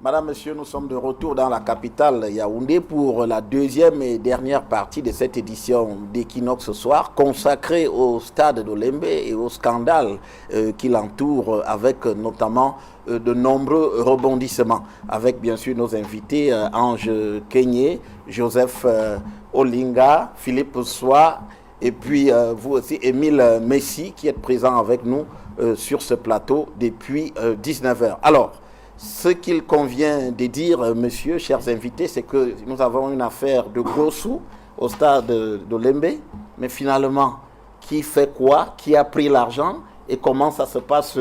Madame, Monsieur, nous sommes de retour dans la capitale Yaoundé pour la deuxième et dernière partie de cette édition d'Equinox ce soir, consacrée au stade d'Olembe et au scandale qui l'entoure, avec notamment de nombreux rebondissements, avec bien sûr nos invités Ange Kenyé, Joseph Olinga, Philippe Soa, et puis vous aussi, Émile Messi, qui êtes présent avec nous sur ce plateau depuis 19h. Alors, ce qu'il convient de dire, monsieur, chers invités, c'est que nous avons une affaire de gros sous au stade d'Olembe, mais finalement, qui fait quoi, qui a pris l'argent et comment ça se passe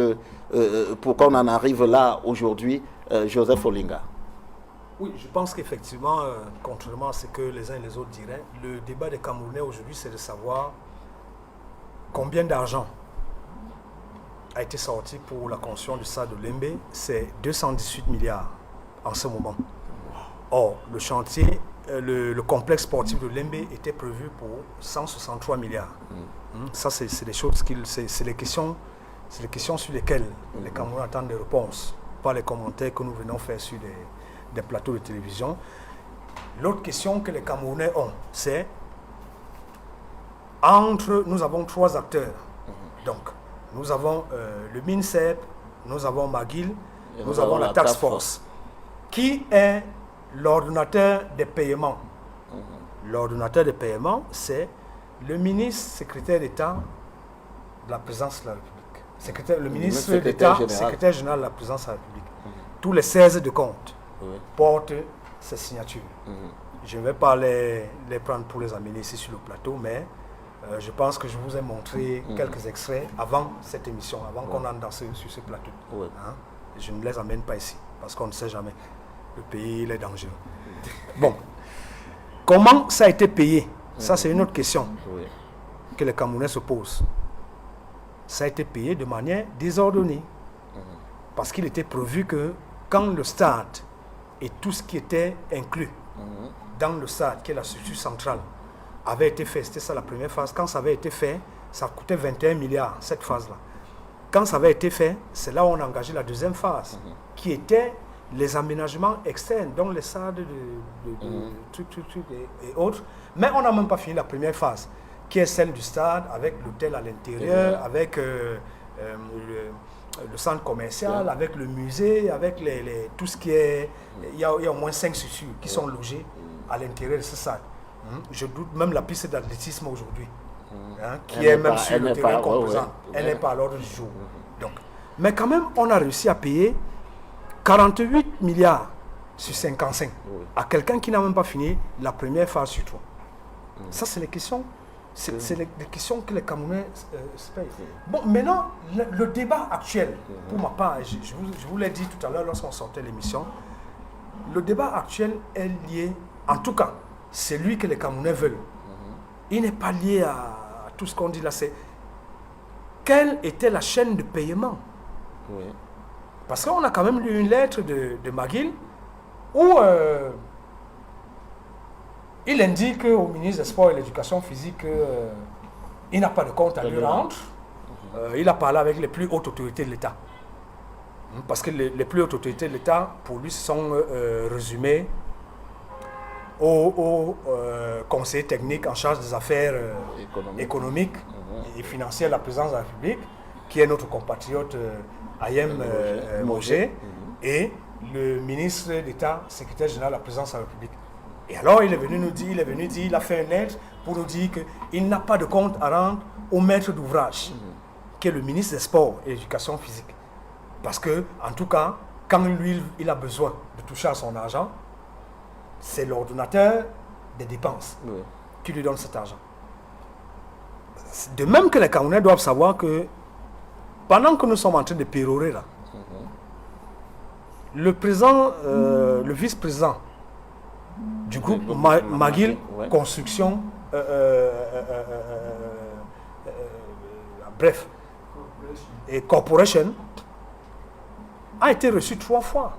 pour qu'on en arrive là aujourd'hui, Joseph Olinga? Oui, je pense qu'effectivement, contrairement à ce que les uns et les autres diraient, le débat des Camerounais aujourd'hui, c'est de savoir combien d'argent a été sorti pour la construction du stade de Lembe. C'est 218 milliards en ce moment. Or, le chantier, le complexe sportif de Lembe était prévu pour 163 milliards. Ça, c'est des choses, c'est les questions sur lesquelles les Camerounais attendent des réponses, pas les commentaires que nous venons faire sur des plateaux de télévision. L'autre question que les Camerounais ont, c'est nous avons trois acteurs. Donc, nous avons le MINSEP, nous avons McGill, nous avons la Task Force. Qui est l'ordonnateur des paiements? L'ordonnateur des paiements, c'est le ministre secrétaire d'État de la présidence de la République. Le ministre d'État, secrétaire général de la présidence de la République. Tous les 16 de compte portent ses signatures. Je ne vais pas les prendre pour les amener ici sur le plateau, mais je pense que je vous ai montré quelques extraits avant cette émission, avant qu'on entre sur ce plateau. Hein? Je ne les amène pas ici, parce qu'on ne sait jamais. Le pays, il est dangereux. Bon. Comment ça a été payé? Ça, c'est une autre question que les Camerounais se posent. Ça a été payé de manière désordonnée. Parce qu'il était prévu que quand le stade et tout ce qui était inclus dans le stade, qui est la structure centrale, avait été fait, c'était ça la première phase. Quand ça avait été fait, ça coûtait 21 milliards, cette phase-là. Quand ça avait été fait, c'est là où on a engagé la deuxième phase, qui était les aménagements externes, donc les salles trucs et autres. Mais on n'a même pas fini la première phase, qui est celle du stade, avec l'hôtel à l'intérieur, avec le centre commercial, avec le musée, avec tout ce qui est... Il y a au moins 5 structures qui sont logées à l'intérieur de ce stade. Je doute même la piste d'athlétisme aujourd'hui, qui est même sur le terrain composant. Elle n'est pas à l'ordre du jour. Donc, mais quand même, on a réussi à payer 48 milliards sur 55 à quelqu'un qui n'a même pas fini la première phase sur 3. Ça, c'est les questions. C'est les questions que les Camerounais se payent. Bon, maintenant, le débat actuel, pour ma part, je vous l'ai dit tout à l'heure lorsqu'on sortait l'émission, le débat actuel est lié, en tout cas, c'est lui que les Camerounais veulent. Il n'est pas lié à tout ce qu'on dit là. C'est quelle était la chaîne de paiement? Parce qu'on a quand même lu une lettre de McGill où il indique au ministre des Sports et de l'Éducation physique qu'il n'a pas de compte à lui rendre. Il a parlé avec les plus hautes autorités de l'État. Parce que les plus hautes autorités de l'État, pour lui, se sont résumées au conseiller technique en charge des affaires économiques et financières de la présidence de la République, qui est notre compatriote Ayem Mogé, et le ministre d'État, secrétaire général de la présidence de la République. Et alors il est venu nous dire, il a fait une lettre pour nous dire qu'il n'a pas de compte à rendre au maître d'ouvrage, qui est le ministre des Sports et de l'Éducation physique. Parce que, en tout cas, quand lui, il a besoin de toucher à son argent, c'est l'ordonnateur des dépenses qui lui donne cet argent. De même que les Camerounais doivent savoir que pendant que nous sommes en train de pérorer là, le président, le vice-président du groupe McGill Construction, bref, et Corporation, a été reçu 3 fois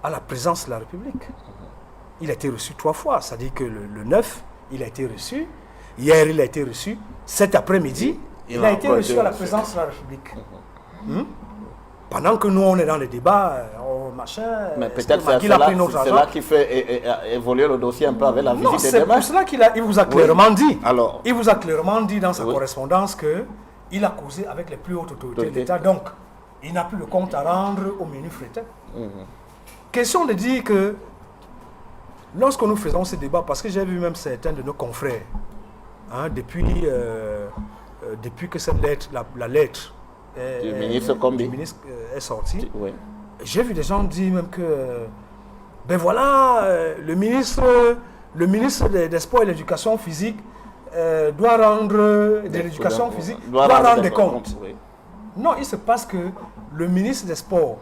à la présidence de la République. Il a été reçu 3 fois, c'est-à-dire que le 9, il a été reçu, hier il a été reçu, cet après-midi, il a été reçu à la présidence de la République. Pendant que nous, on est dans les débats, machin... Mais peut-être c'est cela qui fait évoluer le dossier un peu avec la visite de demain. C'est pour cela qu'il vous a clairement dit. Alors, il vous a clairement dit dans sa correspondance qu'il a causé avec les plus hautes autorités de l'État. Donc, il n'a plus de compte à rendre au menu Fretin. Question de dire que lorsque nous faisons ce débat, parce que j'ai vu même certains de nos confrères, depuis que cette lettre, la lettre du ministre est sortie, j'ai vu des gens dire même que ben voilà, le ministre des Sports et de l'Éducation physique doit rendre des comptes. Non, il se passe que le ministre des Sports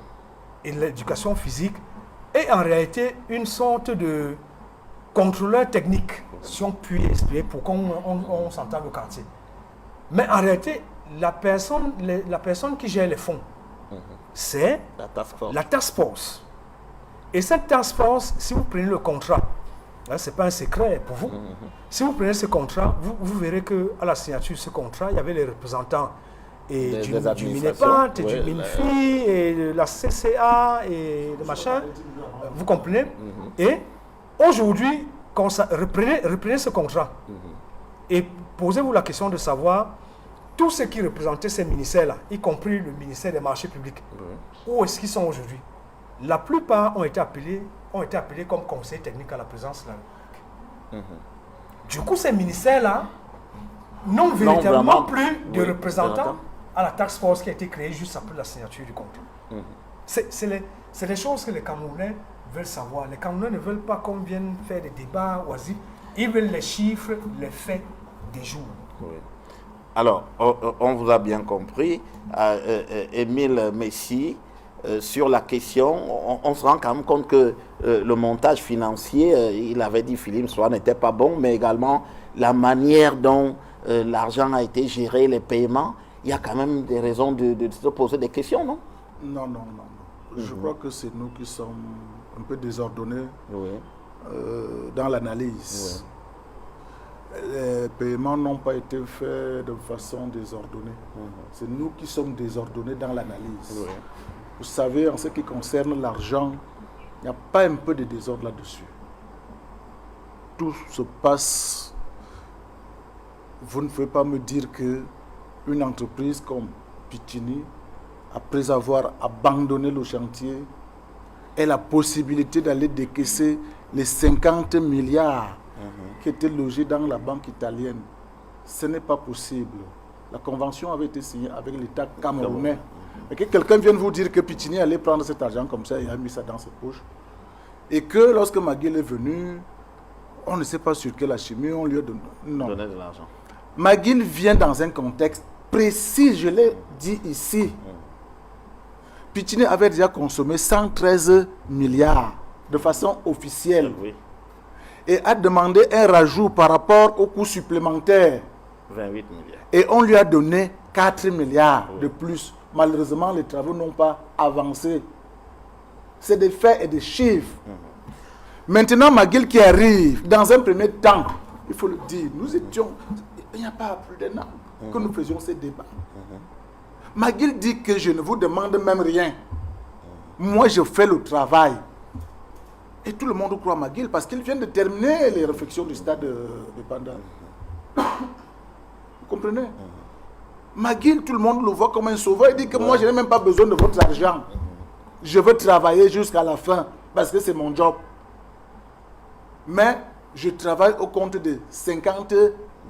et de l'Éducation physique est en réalité une sorte de contrôleur technique, si on peut expliquer pour qu'on s'entende au quartier. Mais en réalité, la personne qui gère les fonds, c'est la task force. Et cette task force, si vous prenez le contrat, ce n'est pas un secret pour vous, si vous prenez ce contrat, vous verrez qu'à la signature de ce contrat, il y avait les représentants du MINEPAT, du MINFI, et de la CCA, et de machin. Vous comprenez? Et aujourd'hui, reprenez ce contrat et posez-vous la question de savoir tous ceux qui représentaient ces ministères-là, y compris le ministère des marchés publics, où est-ce qu'ils sont aujourd'hui? La plupart ont été appelés comme conseillers techniques à la présidence de la République. Du coup, ces ministères-là n'ont véritablement plus de représentants à la task force qui a été créée juste après la signature du contrat. C'est les choses que les Camerounais veulent savoir. Les Camerounais ne veulent pas qu'on vienne faire des débats oisifs. Ils veulent les chiffres, les faits des jours. Alors, on vous a bien compris. Émile Messi, sur la question, on se rend quand même compte que le montage financier, il avait dit Philippe Soir n'était pas bon, mais également la manière dont l'argent a été géré, les paiements, il y a quand même des raisons de se poser des questions, non? Non. Je crois que c'est nous qui sommes un peu désordonnés dans l'analyse. Les paiements n'ont pas été faits de façon désordonnée. C'est nous qui sommes désordonnés dans l'analyse. Vous savez, en ce qui concerne l'argent, il n'y a pas un peu de désordre là-dessus. Tout se passe. Vous ne pouvez pas me dire qu'une entreprise comme Pichini, après avoir abandonné le chantier, ait la possibilité d'aller décaisser les 50 milliards qui étaient logés dans la banque italienne. Ce n'est pas possible. La convention avait été signée avec l'État camerounais. Et que quelqu'un vienne vous dire que Pichini allait prendre cet argent comme ça et a mis ça dans ses poches. Et que lorsque McGill est venu, on ne sait pas sur quelle chimie, on lui a donné de l'argent. McGill vient dans un contexte précis, je l'ai dit ici. Pichini avait déjà consommé 113 milliards de façon officielle. Et a demandé un rajout par rapport au coût supplémentaire. 28 milliards. Et on lui a donné 4 milliards de plus. Malheureusement, les travaux n'ont pas avancé. C'est des faits et des chiffres. Maintenant, McGill qui arrive, dans un premier temps, il faut le dire, nous étions, il n'y a pas plus d'un an que nous faisions ces débats. McGill dit que je ne vous demande même rien. Moi, je fais le travail. Et tout le monde croit McGill parce qu'il vient de terminer les réflexions du stade de Panda. Vous comprenez? McGill, tout le monde le voit comme un sauveur. Il dit que moi, je n'ai même pas besoin de votre argent. Je veux travailler jusqu'à la fin parce que c'est mon job. Mais je travaille au compte de 50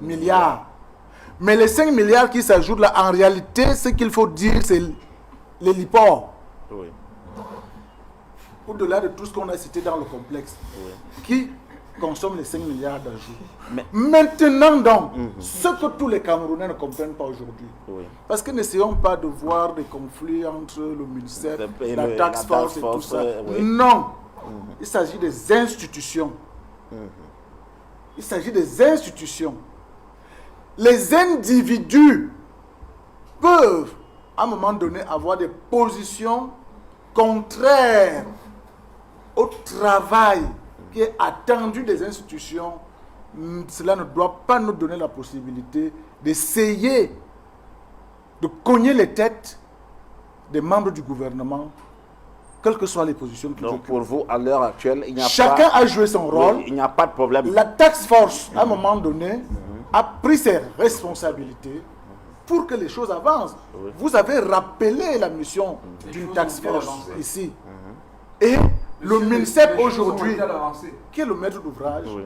milliards. Mais les 5 milliards qui s'ajoutent là, en réalité, ce qu'il faut dire, c'est l'héliport. Au-delà de tout ce qu'on a cité dans le complexe, qui consomme les 5 milliards d'ajouts. Maintenant donc, ce que tous les Camerounais ne comprennent pas aujourd'hui, parce que n'essayons pas de voir des conflits entre le ministère, la task force et tout ça. Non, il s'agit des institutions. Il s'agit des institutions. Les individus peuvent, à un moment donné, avoir des positions contraires au travail qui est attendu des institutions. Cela ne doit pas nous donner la possibilité d'essayer de cogner les têtes des membres du gouvernement, quelles que soient les positions qu'ils Donc occupent. pour vous, à l'heure actuelle, il n'y a Chacun pas... a joué son rôle. Oui, il n'y a pas de problème. La task force, à un moment donné, a pris ses responsabilités pour que les choses avancent. Oui. Vous avez rappelé la mission d'une task force ici. Et le MINSEP aujourd'hui, qui est le maître d'ouvrage, Oui.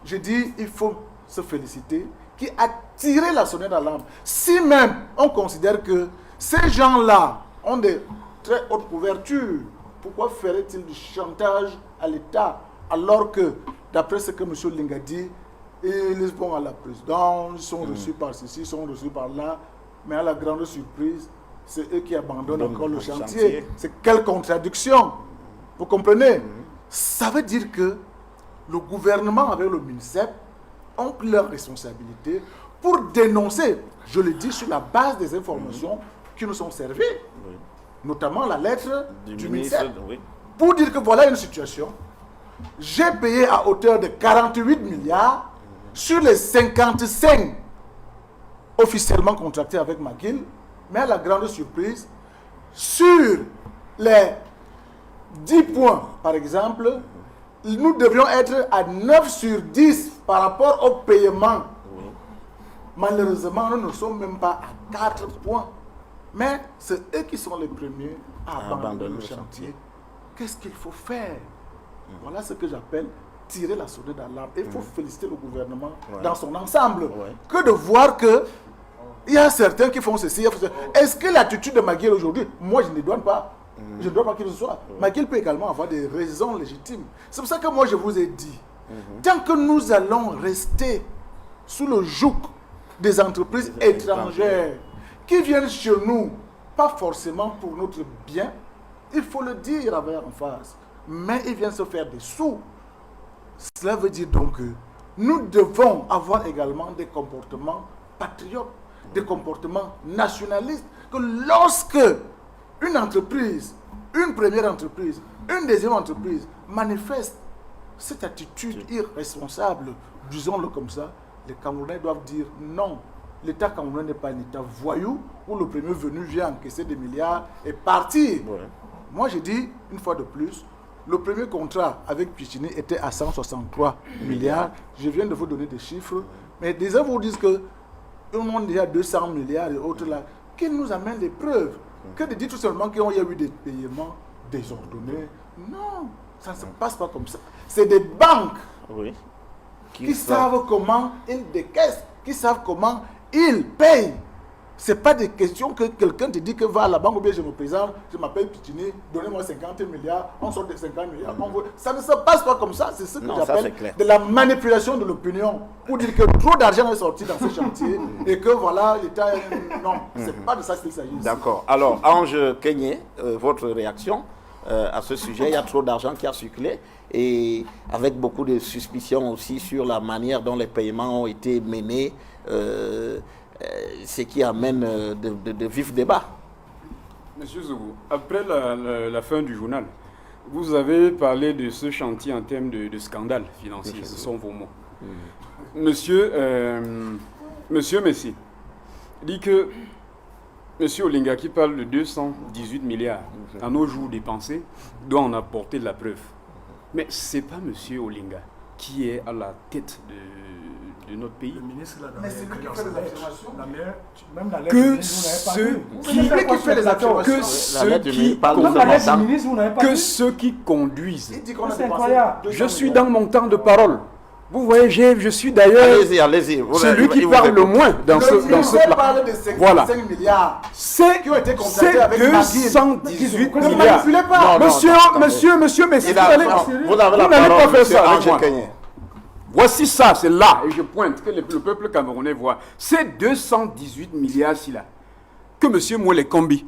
je dis, il faut se féliciter, qui a tiré la sonnette d'alarme. Si même on considère que ces gens-là ont des très hautes couvertures, pourquoi ferait-il du chantage à l'État alors que, d'après ce que M. Linga dit, ils vont à la présidence, ils sont reçus par ceci, ils sont reçus par là, mais à la grande surprise, c'est eux qui abandonnent encore le chantier. C'est quelle contradiction? Vous comprenez? Ça veut dire que le gouvernement avec le MINSEP ont pris leurs responsabilités pour dénoncer, je le dis sur la base des informations qui nous sont servies, notamment la lettre du MINSEP, pour dire que voilà une situation. J'ai payé à hauteur de 48 milliards sur les 55 officiellement contractés avec McGill, mais à la grande surprise, sur les 10 points, par exemple, nous devions être à 9 sur 10 par rapport au paiement. Malheureusement, nous ne sommes même pas à 4 points. Mais c'est eux qui sont les premiers à abandonner le chantier. Qu'est-ce qu'il faut faire? Voilà ce que j'appelle tirer la sonnette d'alarme. Il faut féliciter le gouvernement dans son ensemble. Que de voir que il y a certains qui font ceci. Est-ce que l'attitude de McGill aujourd'hui, moi je ne dois pas. Je ne dois pas qu'il ce soit. McGill peut également avoir des raisons légitimes. C'est pour ça que moi je vous ai dit, tant que nous allons rester sous le joug des entreprises étrangères qui viennent chez nous, pas forcément pour notre bien, il faut le dire avec emphase, mais ils viennent se faire des sous. Cela veut dire donc que nous devons avoir également des comportements patriotes, des comportements nationalistes, que lorsque une entreprise, une première entreprise, une deuxième entreprise manifeste cette attitude irresponsable, disons-le comme ça, les Camerounais doivent dire non. L'État camerounais n'est pas un État voyou où le premier venu vient encaisser des milliards et partir. Moi, je dis une fois de plus, le premier contrat avec Pichini était à 163 milliards. Je viens de vous donner des chiffres. Mais des gens vous disent que tout le monde est à 200 milliards et autres là. Qu'ils nous amènent des preuves. Que de dire tout simplement qu'il y a eu des paiements désordonnés. Non, ça ne se passe pas comme ça. C'est des banques qui savent comment ils décaissent, qui savent comment ils payent. Ce n'est pas des questions que quelqu'un te dit que va à la banque ou bien je me présente, je m'appelle Pichini, donnez-moi 50 milliards, on sort des 50 milliards. Ça ne se passe pas comme ça. C'est ce que j'appelle de la manipulation de l'opinion. Pour dire que trop d'argent est sorti dans ce chantier et que voilà, l'État... Non, ce n'est pas de ça qu'il s'agit. D'accord. Alors, Ange Kenyé, votre réaction à ce sujet? Il y a trop d'argent qui a circulé et avec beaucoup de suspicions aussi sur la manière dont les paiements ont été menés. Ce qui amène de vifs débats. Monsieur Zougou, après la fin du journal, vous avez parlé de ce chantier en termes de scandale financier, ce sont vos mots. Monsieur Messi dit que Monsieur Olinga qui parle de 218 milliards à nos jours dépensés doit en apporter de la preuve. Mais ce n'est pas Monsieur Olinga qui est à la tête de notre pays. Le ministre l'a Mais c'est lui qui fait les affirmations. Même la lettre du ministre, vous n'avez pas vu. Que ceux qui conduisent. C'est incroyable. Je suis dans mon temps de parole. Vous voyez, je suis d'ailleurs celui qui parle le moins dans ce plan. Voilà. C'est 218 milliards. Monsieur Messi, vous n'allez pas faire ça avec moi. Voici ça, c'est là, et je pointe, que le peuple camerounais voit. C'est 218 milliards-ci là. Que M. Mouele Kombi,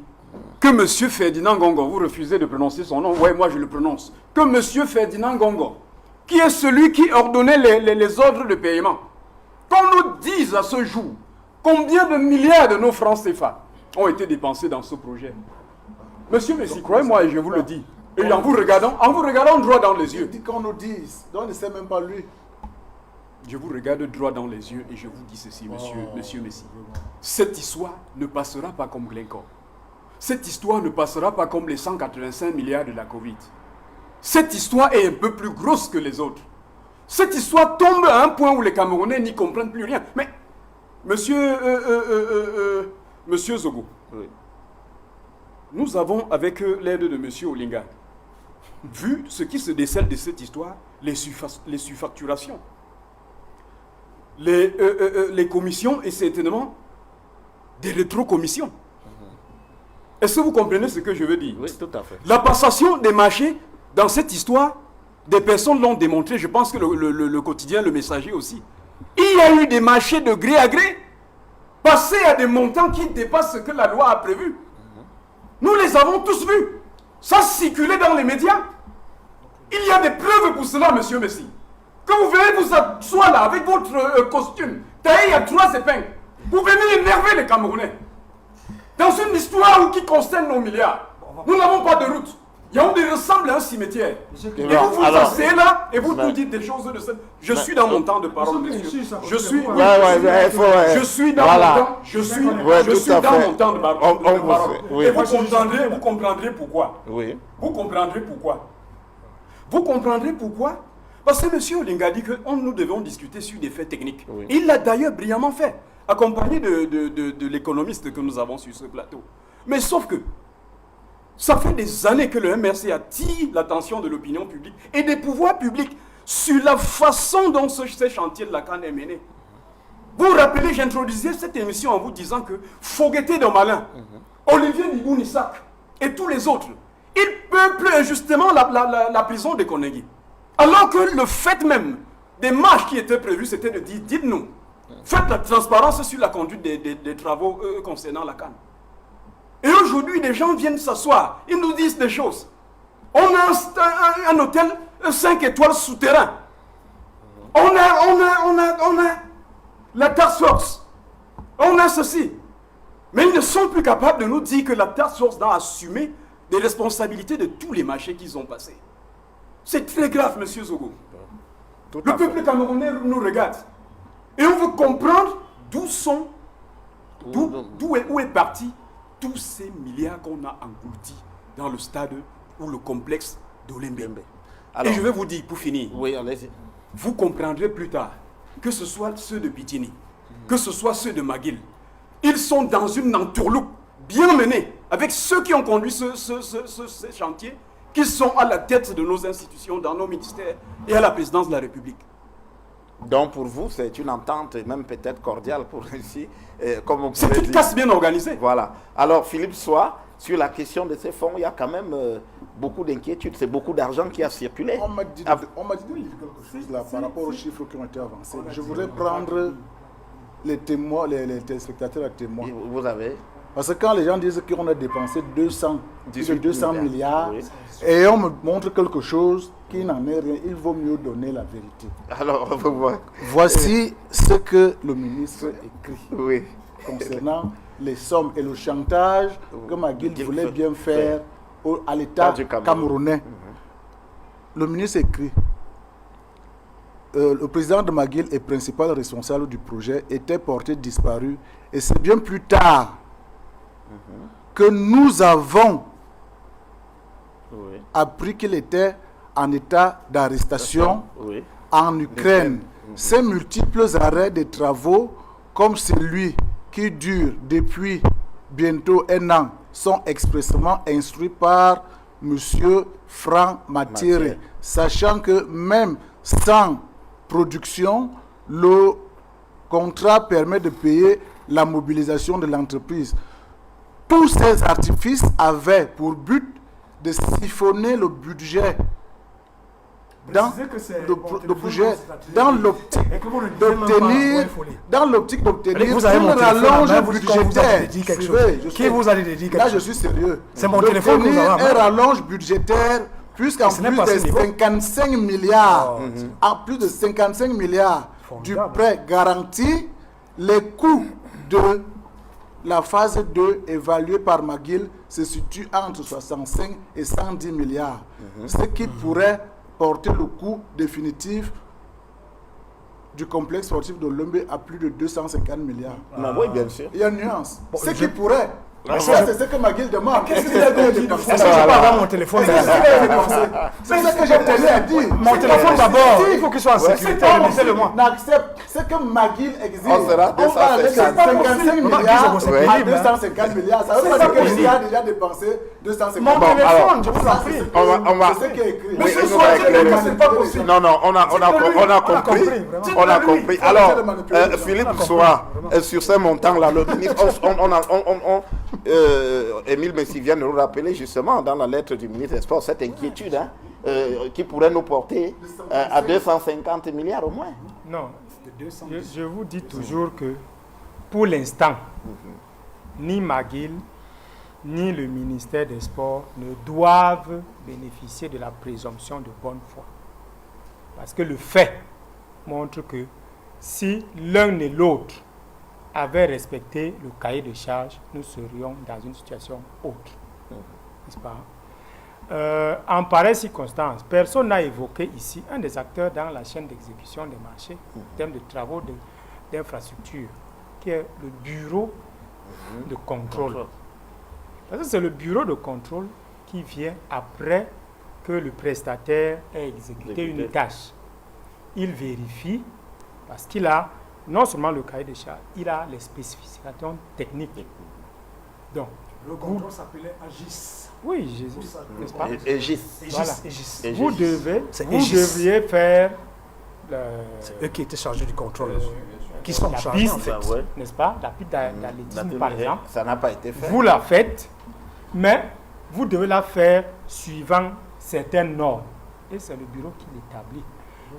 que M. Ferdinand Gongo, vous refusez de prononcer son nom, ouais, moi je le prononce. Que M. Ferdinand Gongo, qui est celui qui ordonnait les ordres de paiement, qu'on nous dise à ce jour combien de milliards de nos francs CFA ont été dépensés dans ce projet. Monsieur Messi, croyez-moi, et je vous le dis, et en vous regardant droit dans les yeux. Il dit qu'on nous dise, donc on ne sait même pas lui. Je vous regarde droit dans les yeux et je vous dis ceci, monsieur Messi. Cette histoire ne passera pas comme Glencore. cette histoire ne passera pas comme les 185 milliards de la Covid. Cette histoire est un peu plus grosse que les autres. Cette histoire tombe à un point où les Camerounais n'y comprennent plus rien. Mais, monsieur Zogo, Oui. nous avons, avec l'aide de monsieur Olinga, vu ce qui se décèle de cette histoire, les surfacturations, les commissions et certainement des rétrocommissions. Est-ce que vous comprenez ce que je veux dire? Oui, tout à fait. La passation des marchés dans cette histoire, des personnes l'ont démontré, je pense que le quotidien, le Messager aussi. Il y a eu des marchés de gré à gré, passés à des montants qui dépassent ce que la loi a prévu. Nous les avons tous vus. Ça circulait dans les médias. Il y a des preuves pour cela, monsieur Messi. Que vous venez vous asseoir là avec votre costume, taillé à 3 épingles, vous venez énerver les Camerounais. Dans une histoire qui concerne nos milliards, nous n'avons pas de route. Yaoundé ressemble à un cimetière. Et vous vous asseyez là et vous nous dites des choses de cette... Je suis dans mon temps de parole, monsieur. Je suis dans mon temps de parole. Et vous comprendrez pourquoi. Oui. Vous comprendrez pourquoi. Vous comprendrez pourquoi. Parce que monsieur Olinga dit que nous devons discuter sur des faits techniques. Oui. Il l'a d'ailleurs brillamment fait, accompagné de l'économiste que nous avons sur ce plateau. Mais sauf que ça fait des années que le MRC attire l'attention de l'opinion publique et des pouvoirs publics sur la façon dont ce chantier de la CAN est mené. Vous vous rappelez, j'introduisais cette émission en vous disant que Fogueté de Malin, Olivier Nibou-Nissak et tous les autres, ils peuplent injustement la prison de Konegui. Alors que le fait même des marches qui étaient prévues, c'était de dire, dites-nous, faites la transparence sur la conduite des travaux concernant la CAN. Et aujourd'hui, des gens viennent s'asseoir, ils nous disent des choses. On a un hôtel 5 étoiles souterrain. On a la task force. On a ceci. Mais ils ne sont plus capables de nous dire que la task force doit assumer des responsabilités de tous les marchés qu'ils ont passés. C'est très grave, monsieur Zogo. Le peuple camerounais nous regarde. Et on veut comprendre où est parti tous ces milliards qu'on a engloutis dans le stade ou le complexe d'Olembe. Et je vais vous dire, pour finir, oui, allez-y. Vous comprendrez plus tard, que ce soit ceux de Pitini, que ce soit ceux de McGill, ils sont dans une entourloupe bien menée avec ceux qui ont conduit ce chantier, qui sont à la tête de nos institutions, dans nos ministères et à la présidence de la République. Donc pour vous, c'est une entente, même peut-être cordiale pour ici. C'est une casse bien organisée. Voilà. Alors Philippe Soie, sur la question de ces fonds, il y a quand même beaucoup d'inquiétudes. C'est beaucoup d'argent qui a circulé. On m'a dit de lire quelque chose là par rapport aux chiffres qui ont été avancés. Je voudrais prendre les témoins, les téléspectateurs à témoin. Vous avez... Parce que quand les gens disent qu'on a dépensé 200 milliards, oui, et on me montre quelque chose qui n'en est rien, il vaut mieux donner la vérité. Alors, voici ce que le ministre écrit concernant les sommes et le chantage que McGill voulait bien faire à l'État camerounais. Le ministre écrit: le président de McGill et principal responsable du projet était porté disparu, et c'est bien plus tard que nous avons appris qu'il était en état d'arrestation en Ukraine. Ces multiples arrêts de travaux, comme celui qui dure depuis bientôt 1 an, sont expressément instruits par M. Franck Mathiere, sachant que même sans production, le contrat permet de payer la mobilisation de l'entreprise. Tous ces artifices avaient pour but de siphonner le budget dans l'optique d'obtenir une rallonge budgétaire. Qui vous a dit quelque chose? Là, je suis sérieux. C'est mon téléphone que vous avez. Un rallonge budgétaire, puisqu'en plus de 55 milliards, du prêt garanti, les coûts de la phase 2 évaluée par McGill se situe entre 65 et 110 milliards, ce qui pourrait porter le coût définitif du complexe sportif de Lombe à plus de 250 milliards. Oui, bien sûr. Il y a une nuance. Ce qui pourrait, Mais ça, c'est ce que Maguil demande. Qu'est-ce que c'est que dit? Est-ce que je peux avoir mon téléphone? C'est ce que j'ai tenu à dire. Mon téléphone d'abord, il faut qu'il soit en sécurité. Laissez-le-moi. N'accepte ce que Maguil exige. On sera 55 milliards à 250 milliards. Ça veut pas dire que l'État a déjà dépensé 250 milliards. Mon téléphone, je vous en prie. On va. C'est ce qui est écrit. Monsieur Soir, c'est pas possible. Non, on a compris. Alors, Philippe Soir, sur ce montant-là, le ministre, Émile Messi vient de nous rappeler justement dans la lettre du ministre des Sports cette inquiétude qui pourrait nous porter à 250 milliards au moins. Non, je vous dis toujours que pour l'instant, ni Maguil, ni le ministère des Sports ne doivent bénéficier de la présomption de bonne foi. Parce que le fait montre que si l'un et l'autre avaient respecté le cahier de charges, nous serions dans une situation autre. N'est-ce pas? En pareille circonstance, personne n'a évoqué ici un des acteurs dans la chaîne d'exécution des marchés en termes de travaux d'infrastructure, qui est le bureau de contrôle. Parce que c'est le bureau de contrôle qui vient après que le prestataire ait exécuté une tâche. Il vérifie parce qu'il a non seulement le cahier de charges, il a les spécifications techniques. Donc, le contrôle s'appelait AGIS. Oui, Jésus, n'est-ce pas? Aegis. Voilà. Aegis. Vous devriez faire c'est eux qui étaient chargés du contrôle. Qui sont la chargés, piste, en fait. n'est-ce pas? La piste d'athlétisme, par exemple. Ça n'a pas été fait. Vous la faites, mais vous devez la faire suivant certaines normes. Et c'est le bureau qui l'établit.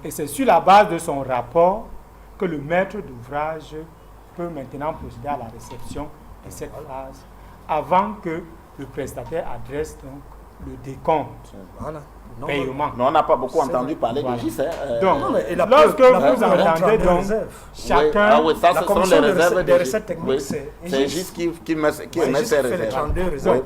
Et c'est sur la base de son rapport que le maître d'ouvrage peut maintenant procéder à la réception de cette phase avant que le prestataire adresse donc le décompte. Voilà. Paiement. Mais on n'a pas beaucoup entendu parler de GIS. Donc, Non, mais lorsque vous entendez donc chacun... ça, la ce sont commission les réserves des recettes techniques, oui. c'est C'est GIS qui émet ses fait les réserves. 32 réserves.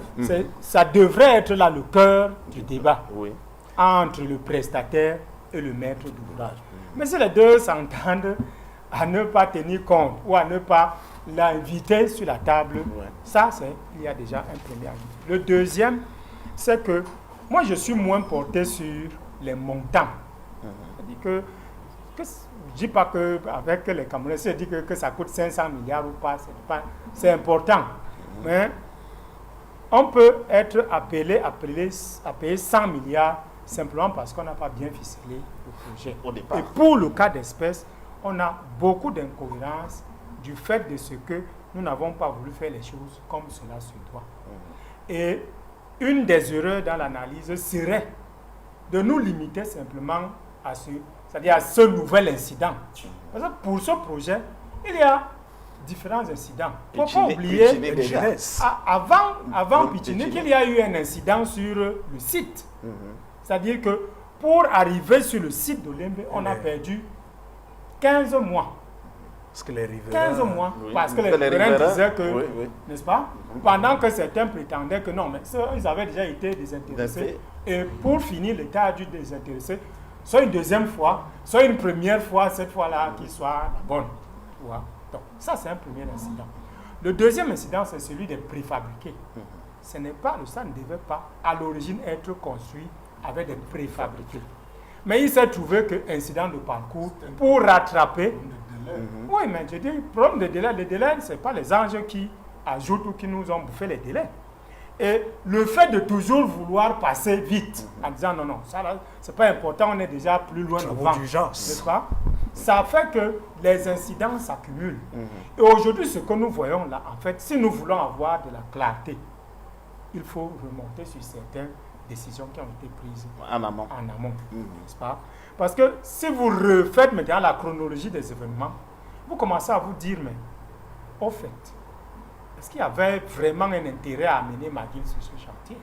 Ça devrait être là le cœur du débat Oui. entre le prestataire et le maître d'ouvrage. Mais si les deux s'entendent à ne pas tenir compte ou à ne pas l'inviter sur la table, ça, il y a déjà un premier avis. Le deuxième, c'est que moi, je suis moins porté sur les montants. C'est-à-dire que je ne dis pas qu'avec les Camerounais, si je dis que ça coûte 500 milliards ou pas, c'est important. Mais on peut être appelé à payer 100 milliards simplement parce qu'on n'a pas bien ficelé le projet. Au départ. Et pour le cas d'espèce, on a beaucoup d'incohérences du fait de ce que nous n'avons pas voulu faire les choses comme cela se doit. Et une des erreurs dans l'analyse serait de nous limiter simplement à c'est-à-dire à ce nouvel incident. Parce que pour ce projet, il y a différents incidents. Il ne faut pas oublier, avant Pichiné, qu'il y a eu un incident sur le site. C'est-à-dire que pour arriver sur le site d'Olembe, on a perdu 15 mois. Parce que les riverains... 15 mois, parce que les riverains disaient que, n'est-ce pas, pendant que certains prétendaient que non, mais ils avaient déjà été désintéressés. Et pour finir, l'État a dû désintéresser, soit une deuxième fois, soit une première fois, cette fois-là, qui soit la bonne. Voilà. Donc, ça, c'est un premier incident. Le deuxième incident, c'est celui des préfabriqués. Ce n'est pas, le stade ne devait pas, à l'origine, être construit avec des préfabriqués. Mais il s'est trouvé que, incident de parcours, pour rattraper... Oui, mais je dis, le problème de délai, les délais, ce n'est pas les anges qui ajoutent ou qui nous ont bouffé les délais. Et le fait de toujours vouloir passer vite, en disant non, ça là, c'est pas important, on est déjà plus loin devant, n'est-ce pas? Ça fait que les incidents s'accumulent. Et aujourd'hui, ce que nous voyons là, en fait, si nous voulons avoir de la clarté, il faut remonter sur certaines décisions qui ont été prises en amont. N'est-ce pas? Parce que si vous refaites maintenant la chronologie des événements, vous commencez à vous dire, mais au fait, est-ce qu'il y avait vraiment un intérêt à amener Maguil sur ce chantier?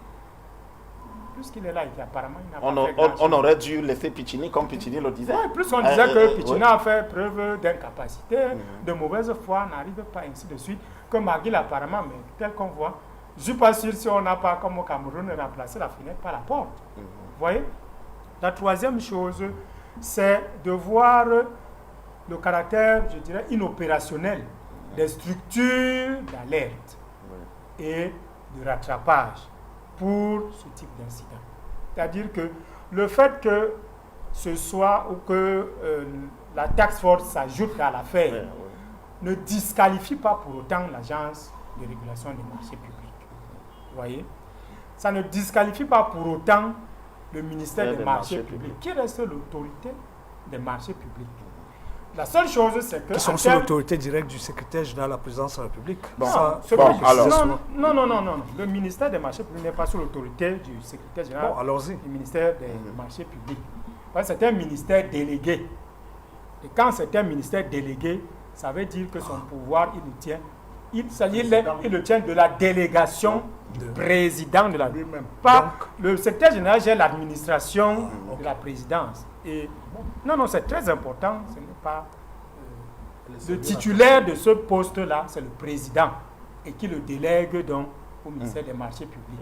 Puisqu'il est là et qu'apparemment il n'a pas fait grand-chose. On aurait dû laisser Pichini comme Pichini le disait. Oui, plus on disait que Pichini a fait preuve d'incapacité, de mauvaise foi, n'arrive pas, ainsi de suite, que Maguil apparemment, mais tel qu'on voit, je ne suis pas sûr si on n'a pas, comme au Cameroun, remplacé la fenêtre par la porte. Vous voyez? La troisième chose, c'est de voir le caractère, je dirais, inopérationnel des structures d'alerte. et de rattrapage pour ce type d'incident. C'est-à-dire que le fait que ce soit ou que la task force s'ajoute à l'affaire ne disqualifie pas pour autant l'agence de régulation des marchés publics. Vous voyez? Ça ne disqualifie pas pour autant le ministère des marchés publics, qui reste l'autorité des marchés publics. La seule chose, c'est que... Qui sont sous l'autorité directe du secrétaire général de la présidence de la République. Non. Le ministère des marchés publics n'est pas sous l'autorité du secrétaire général du ministère des marchés publics. Parce que c'est un ministère délégué. Et quand c'est un ministère délégué, ça veut dire que son pouvoir, il le tient de la délégation du président de la République. Le secrétaire général gère l'administration de la présidence. Et non, c'est très important. Ce n'est pas le titulaire de ce poste-là, c'est le président et qui le délègue donc au ministère des marchés publics.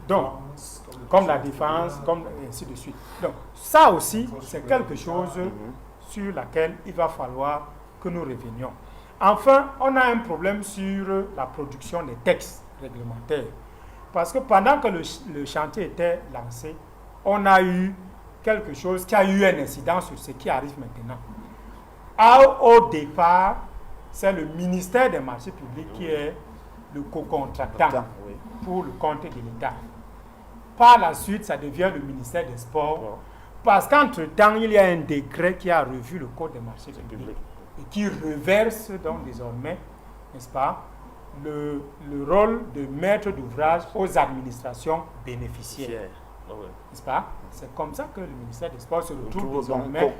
Donc, comme la défense, comme ainsi de suite. Donc, ça aussi, c'est quelque chose sur laquelle il va falloir que nous revenions. Enfin, on a un problème sur la production des textes réglementaires. Parce que pendant que le chantier était lancé, on a eu quelque chose qui a eu un incident sur ce qui arrive maintenant. Au départ, c'est le ministère des marchés publics qui est le co-contractant pour le compte de l'État. Par la suite, ça devient le ministère des Sports, parce qu'entre-temps, il y a un décret qui a revu le code des marchés publics et qui reverse donc désormais, n'est-ce pas, le rôle de maître d'ouvrage aux administrations bénéficiaires. N'est-ce pas? C'est comme ça que le ministère des Sports se retrouve désormais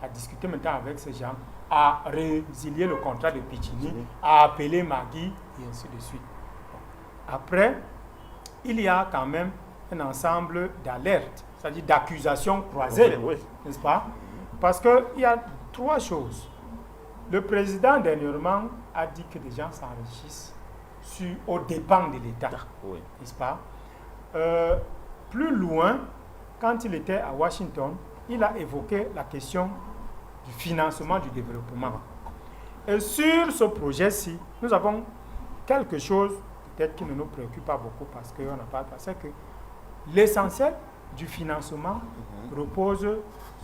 à discuter maintenant avec ces gens, à résilier le contrat de Pichini, à appeler Magui, et ainsi de suite. Après, il y a quand même un ensemble d'alertes, c'est-à-dire d'accusations croisées, n'est-ce pas? Parce qu'il y a trois choses. Le président, dernièrement, a dit que des gens s'enrichissent aux dépens de l'État, n'est-ce pas? Plus loin, quand il était à Washington, il a évoqué la question du financement du développement. Et sur ce projet-ci, nous avons quelque chose peut-être qui ne nous préoccupe pas beaucoup parce qu'on n'a pas pensé que l'essentiel du financement repose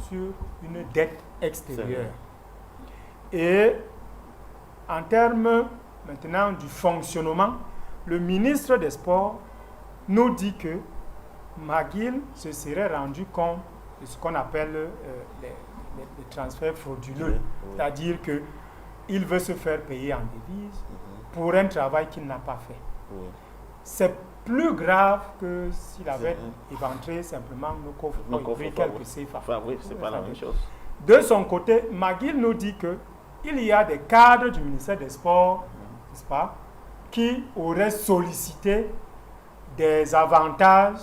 sur une dette extérieure. Et en termes maintenant du fonctionnement, le ministre des Sports nous dit que McGill se serait rendu compte de ce qu'on appelle les transferts frauduleux. C'est-à-dire qu'il veut se faire payer en devises pour un travail qu'il n'a pas fait. C'est plus grave que s'il avait éventré simplement nos coffres pour ouvrir quelques CFA. C'est pas la même chose. De son côté, McGill nous dit qu'il y a des cadres du ministère des Sports, n'est-ce pas, qui auraient sollicité des avantages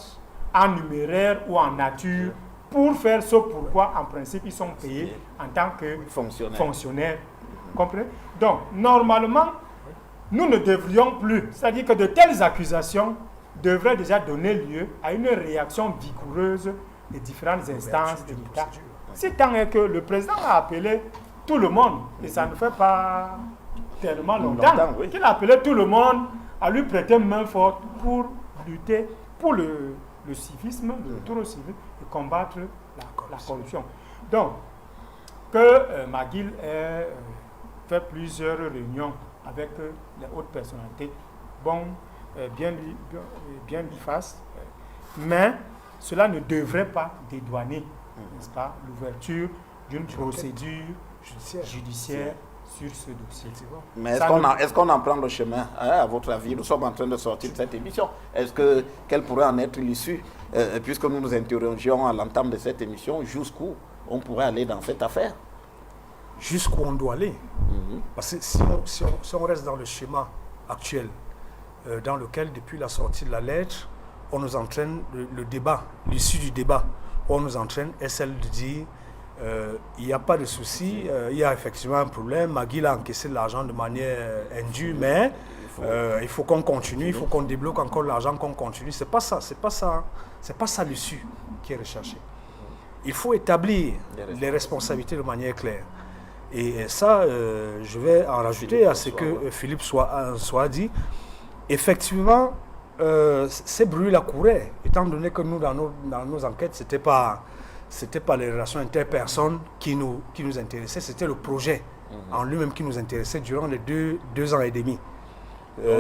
en numéraire ou en nature pour faire ce pourquoi, en principe, ils sont payés en tant que fonctionnaires. Comprenez? Donc, normalement, nous ne devrions plus, c'est-à-dire que de telles accusations devraient déjà donner lieu à une réaction vigoureuse des différentes instances de l'État. Si tant est que le président a appelé tout le monde, et ça ne fait pas tellement longtemps, qu'il a appelé tout le monde à lui prêter main forte pour lutter pour le civisme, le retour au civil et combattre la corruption. Donc, que McGill ait fait plusieurs réunions avec les hautes personnalités, bien lui fasse, mais cela ne devrait pas dédouaner, n'est-ce pas, l'ouverture d'une procédure judiciaire sur ce dossier. Mais est-ce qu'on en prend le chemin, à votre avis? Nous sommes en train de sortir de cette émission. Quelle pourrait en être l'issue, puisque nous nous interrogions à l'entame de cette émission, jusqu'où on pourrait aller dans cette affaire? Jusqu'où on doit aller. Parce que si on reste dans le schéma actuel, dans lequel, depuis la sortie de la lettre, on nous entraîne le débat, l'issue du débat, on nous entraîne est celle de dire il n'y a pas de souci, il y a effectivement un problème, McGill a encaissé de l'argent de manière indue, mais il faut qu'on continue, il faut qu'on débloque encore l'argent, qu'on continue. C'est pas ça l'issue qui est recherchée. Il faut établir les responsabilités de manière claire. Et ça, je vais en rajouter à ce que Philippe soit dit. Effectivement, ces bruits-là couraient, étant donné que nous, dans nos enquêtes, c'était pas les relations interpersonnes qui nous intéressaient, c'était le projet en lui-même qui nous intéressait durant les deux ans et demi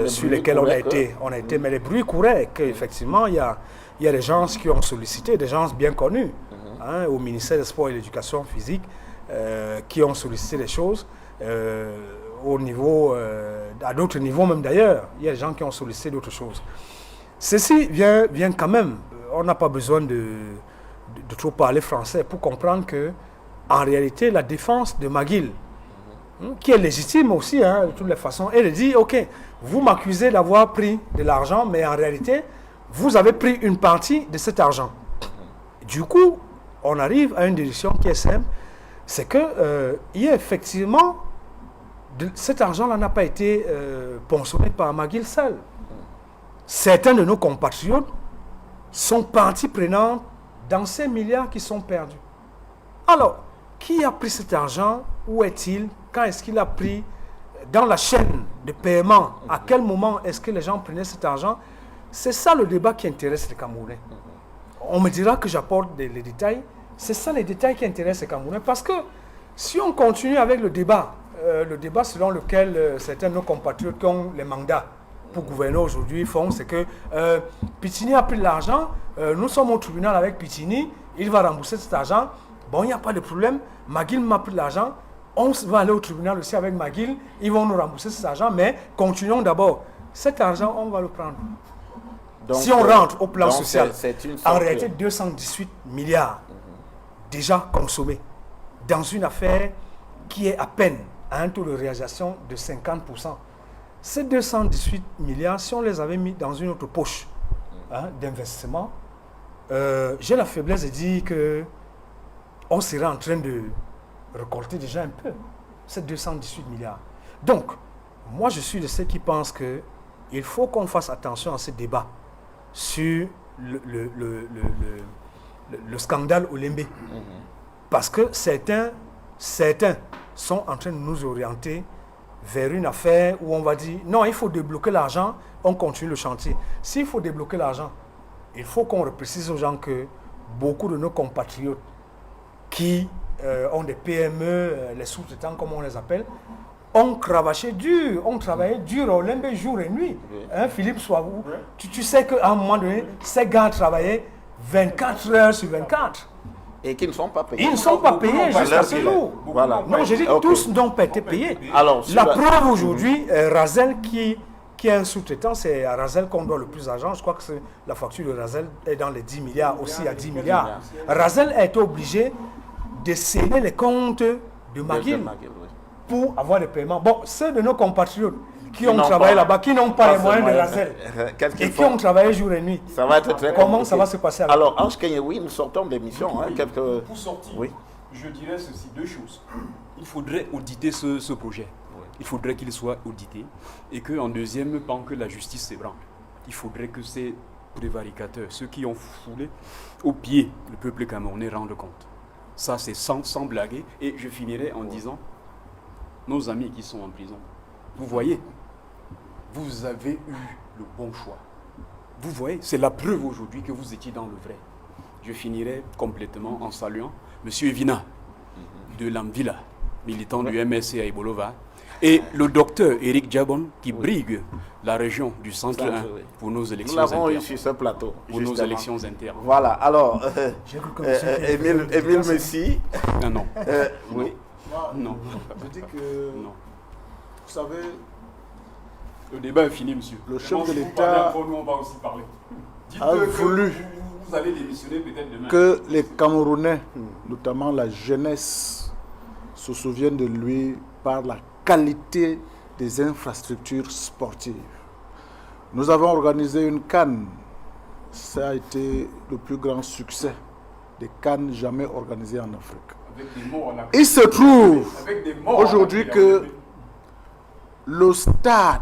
sur lesquels on a été. Mais les bruits couraient, qu'effectivement, il y a des gens qui ont sollicité, des gens bien connus, au ministère des Sports et de l'Éducation physique, qui ont sollicité des choses au niveau, à d'autres niveaux même d'ailleurs. Il y a des gens qui ont sollicité d'autres choses. Ceci vient quand même, on n'a pas besoin de trop parler français pour comprendre que, en réalité, la défense de McGill, qui est légitime aussi, de toutes les façons, elle dit, ok, vous m'accusez d'avoir pris de l'argent, mais en réalité, vous avez pris une partie de cet argent. Du coup, on arrive à une décision qui est simple, c'est que il y a effectivement, cet argent-là n'a pas été ponctionné par McGill seul. Certains de nos compatriotes sont partie prenante dans ces milliards qui sont perdus. Alors, qui a pris cet argent? Où est-il? Quand est-ce qu'il a pris? Dans la chaîne de paiement, à quel moment est-ce que les gens prenaient cet argent? C'est ça le débat qui intéresse les Camerounais. On me dira que j'apporte les détails. C'est ça les détails qui intéressent les Camerounais. Parce que si on continue avec le débat selon lequel certains de nos compatriotes qui ont les mandats pour gouverner aujourd'hui font, c'est que Pitini a pris de l'argent, nous sommes au tribunal avec Pitini, il va rembourser cet argent. Bon, il n'y a pas de problème. McGill m'a pris de l'argent. On va aller au tribunal aussi avec McGill. Ils vont nous rembourser cet argent. Mais continuons d'abord. Cet argent, on va le prendre. Donc, si on rentre au plan social, en réalité, 218 milliards déjà consommés dans une affaire qui est à peine à un taux de réalisation de 50%. Ces 218 milliards, si on les avait mis dans une autre poche d'investissement, j'ai la faiblesse de dire que on serait en train de récolter déjà un peu ces 218 milliards. Donc, moi je suis de ceux qui pensent qu'il faut qu'on fasse attention à ce débat sur le scandale Olembe. Parce que certains sont en train de nous orienter vers une affaire où on va dire non, il faut débloquer l'argent, on continue le chantier. S'il faut débloquer l'argent, il faut qu'on reprécise aux gens que beaucoup de nos compatriotes qui ont des PME, les sous-traitants comme on les appelle, ont cravaché dur, ont travaillé dur au Lembe jour et nuit. Philippe Soivou, tu sais qu'à un moment donné, ces gars travaillaient 24 heures sur 24. Et qui ne sont pas payés. Ils ne sont pas payés jusqu'à ce jour. Voilà. Non, j'ai dit que tous n'ont pas été payés. Alors, la preuve aujourd'hui, Razel qui est un sous-traitant, c'est à Razel qu'on doit le plus d'argent. Je crois que la facture de Razel est dans les 10 milliards, aussi à 10 milliards. Razel a été obligé de sceller les comptes de McGill pour avoir des paiements. Bon, ceux de nos compatriotes qui ont travaillé là-bas, qui n'ont pas les moyens de Razel et qui ont travaillé jour et nuit. Ça va être très Comment compliqué. ça va se passer avec Alors, Ange Kenye, oui, nous sortons de l'émission. Pour sortir, oui. Je dirais ceci, deux choses. Il faudrait auditer ce projet. Il faudrait qu'il soit audité. Et qu'en deuxième temps, que la justice s'ébranle. Il faudrait que ces prévaricateurs, ceux qui ont foulé au pied le peuple camerounais, rendent compte. Ça, c'est sans blaguer. Et je finirai en disant, nos amis qui sont en prison, vous voyez, vous avez eu le bon choix. Vous voyez, c'est la preuve aujourd'hui que vous étiez dans le vrai. Je finirai complètement en saluant M. Evina de Lamvila, militant du MSC à Ibolova, et le docteur Eric Djabon qui brigue la région du centre 1 pour nos élections internes. Nous l'avons eu sur ce plateau. Pour nos élections internes. Voilà, alors, Émile Messi. Non. Oui. Non. Je dis que, non. Vous savez, le débat est fini, monsieur. Le chef de l'État nous, on va aussi parler. a voulu vous allez démissionner peut-être demain. que les Camerounais, notamment la jeunesse, se souviennent de lui par la qualité des infrastructures sportives. Nous avons organisé une CAN. Ça a été le plus grand succès des CAN jamais organisées en Afrique. Il se trouve aujourd'hui que le stade,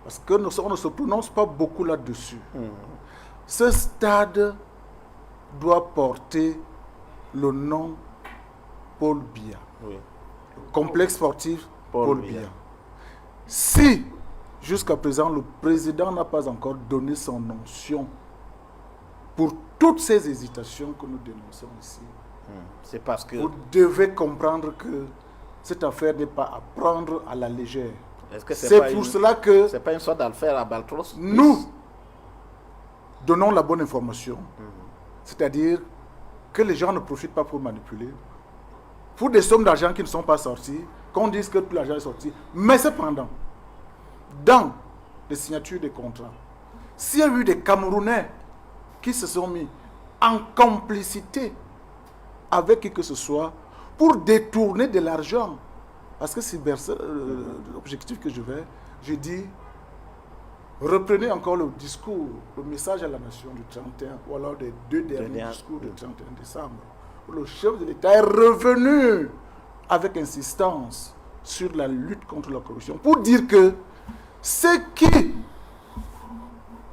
parce qu'on ne se prononce pas beaucoup là-dessus, ce stade doit porter le nom Paul Biya. complexe sportif Paul Biya. Si, jusqu'à présent, le président n'a pas encore donné son onction pour toutes ces hésitations que nous dénonçons ici, c'est parce que vous devez comprendre que cette affaire n'est pas à prendre à la légère. C'est pour cela que c'est pas une sorte d'affaire à Baltros. Nous donnons la bonne information, c'est-à-dire que les gens ne profitent pas pour manipuler, pour des sommes d'argent qui ne sont pas sorties, qu'on dise que tout l'argent est sorti. Mais cependant, dans les signatures des contrats, s'il y a eu des Camerounais qui se sont mis en complicité avec qui que ce soit pour détourner de l'argent, parce que c'est l'objectif que je dis, reprenez encore le discours, le message à la nation du 31, ou alors des 2 derniers discours du 31 décembre, où le chef de l'État est revenu avec insistance sur la lutte contre la corruption, pour dire que ceux qui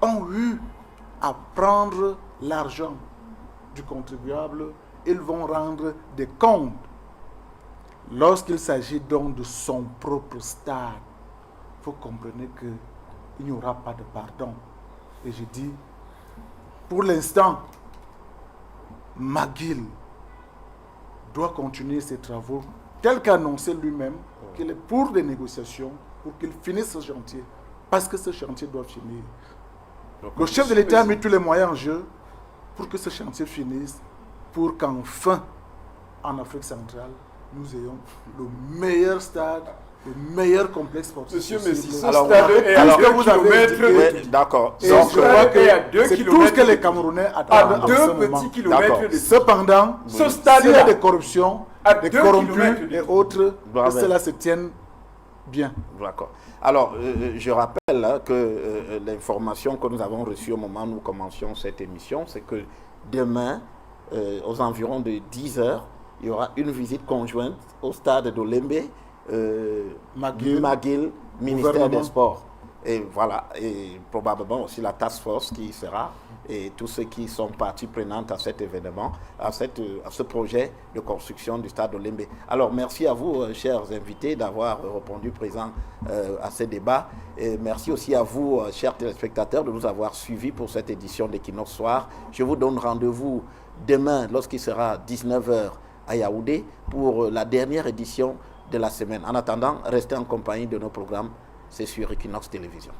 ont eu à prendre l'argent du contribuable, ils vont rendre des comptes. Lorsqu'il s'agit donc de son propre stade, il faut comprendre qu'il n'y aura pas de pardon. Et je dis, pour l'instant, McGill doit continuer ses travaux tel qu'annoncé lui-même, qu'il est pour des négociations, pour qu'il finisse ce chantier, parce que ce chantier doit finir. Le chef de l'État a mis tous les moyens en jeu pour que ce chantier finisse, pour qu'enfin, en Afrique centrale, nous ayons le meilleur stade, le meilleur complexe sportif. Monsieur Messi, ce alors, stade est à 2 km. D'accord. Et je crois que c'est tout ce que les Camerounais attendent à 2 petits kilomètres de... Cependant, ce stade s'il y a des corruptions, des corrompus et autres, que cela se tienne bien. D'accord. Alors, je rappelle que l'information que nous avons reçue au moment où nous commencions cette émission, c'est que demain, aux environs de 10 heures, il y aura une visite conjointe au stade de Lembe, McGill, ministère des Sports. Et voilà, et probablement aussi la task force qui y sera, et tous ceux qui sont parties prenantes à cet événement, à ce projet de construction du stade de Lembe. Alors, merci à vous, chers invités, d'avoir répondu présent à ce débat. Et merci aussi à vous, chers téléspectateurs, de nous avoir suivis pour cette édition d'Equinox Soir. Je vous donne rendez-vous demain, lorsqu'il sera 19h à Yaoundé, pour la dernière édition de la semaine. En attendant, restez en compagnie de nos programmes. C'est sur Equinox Télévision.